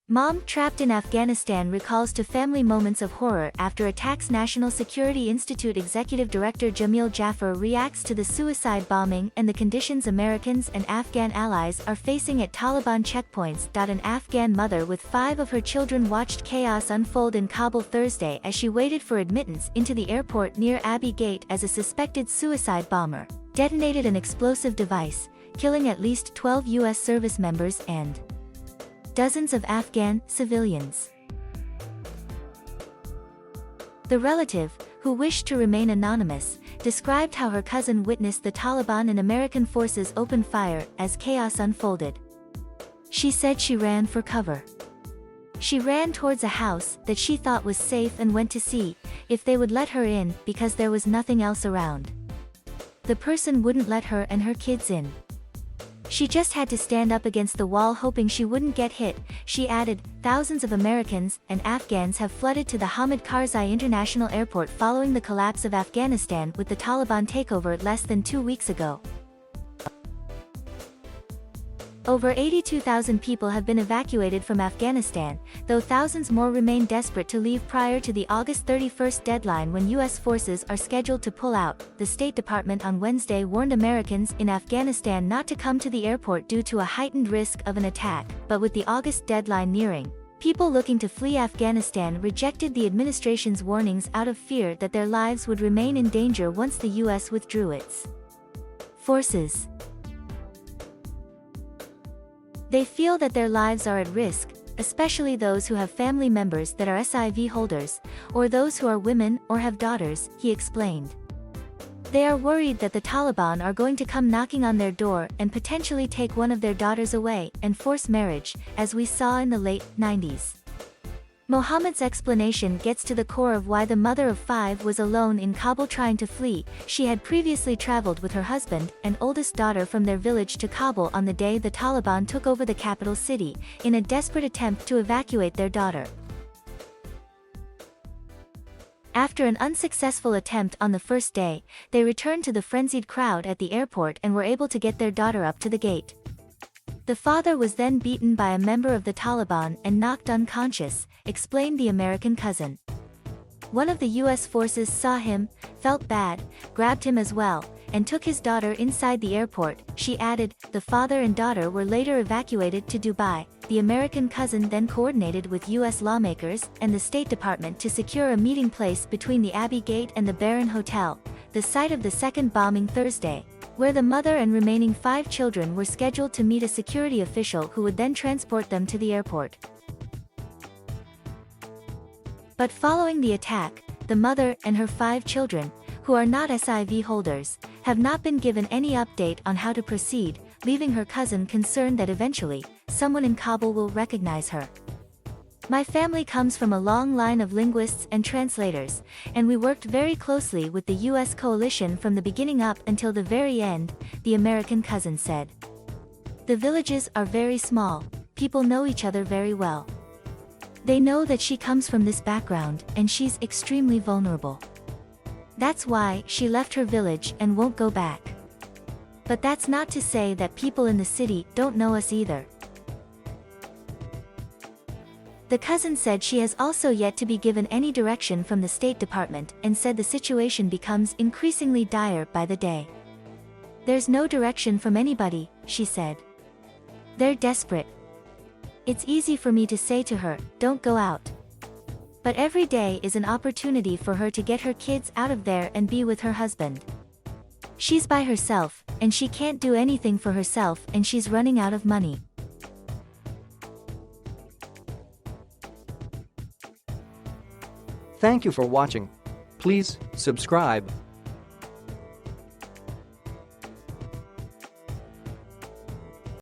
Mom trapped in Afghanistan recalls to family moments of horror after attacks. National Security Institute Executive Director Jamil Jaffer reacts to the suicide bombing and the conditions Americans and Afghan allies are facing at Taliban checkpoints. An Afghan mother with 5 of her children watched chaos unfold in Kabul Thursday as she waited for admittance into the airport near Abbey Gate as a suspected suicide bomber detonated an explosive device, killing at least 12 U.S. service members and dozens of Afghan civilians. The relative, who wished to remain anonymous, described how her cousin witnessed the Taliban and American forces open fire as chaos unfolded. She said she ran for cover. She ran towards a house that she thought was safe and went to see if they would let her in because there was nothing else around. The person wouldn't let her and her kids in. She just had to stand up against the wall hoping she wouldn't get hit, she added. Thousands of Americans and Afghans have flooded to the Hamid Karzai International Airport following the collapse of Afghanistan with the Taliban takeover less than 2 weeks ago. Over 82,000 people have been evacuated from Afghanistan, though thousands more remain desperate to leave prior to the August 31st deadline when U.S. forces are scheduled to pull out. The State Department on Wednesday warned Americans in Afghanistan not to come to the airport due to a heightened risk of an attack, but with the August deadline nearing, people looking to flee Afghanistan rejected the administration's warnings out of fear that their lives would remain in danger once the U.S. withdrew its forces. They feel that their lives are at risk, especially those who have family members that are SIV holders, or those who are women or have daughters, he explained. They are worried that the Taliban are going to come knocking on their door and potentially take one of their daughters away and force marriage, as we saw in the late 90s. Mohammed's explanation gets to the core of why the mother of 5 was alone in Kabul trying to flee. She had previously traveled with her husband and oldest daughter from their village to Kabul on the day the Taliban took over the capital city, in a desperate attempt to evacuate their daughter. After an unsuccessful attempt on the first day, they returned to the frenzied crowd at the airport and were able to get their daughter up to the gate. The father was then beaten by a member of the Taliban and knocked unconscious, explained the American cousin. One of the U.S. forces saw him, felt bad, grabbed him as well, and took his daughter inside the airport, she added. The father and daughter were later evacuated to Dubai. The American cousin then coordinated with U.S. lawmakers and the State Department to secure a meeting place between the Abbey Gate and the Baron Hotel, the site of the second bombing Thursday, where the mother and remaining 5 children were scheduled to meet a security official who would then transport them to the airport. But following the attack, the mother and her 5 children, who are not SIV holders, have not been given any update on how to proceed, leaving her cousin concerned that eventually, someone in Kabul will recognize her. My family comes from a long line of linguists and translators, and we worked very closely with the U.S. coalition from the beginning up until the very end, the American cousin said. The villages are very small, people know each other very well. They know that she comes from this background and she's extremely vulnerable. That's why she left her village and won't go back. But that's not to say that people in the city don't know us either. The cousin said she has also yet to be given any direction from the State Department and said the situation becomes increasingly dire by the day. There's no direction from anybody, she said. They're desperate. It's easy for me to say to her, don't go out. But every day is an opportunity for her to get her kids out of there and be with her husband. She's by herself, and she can't do anything for herself, and she's running out of money. Thank you for watching. Please subscribe.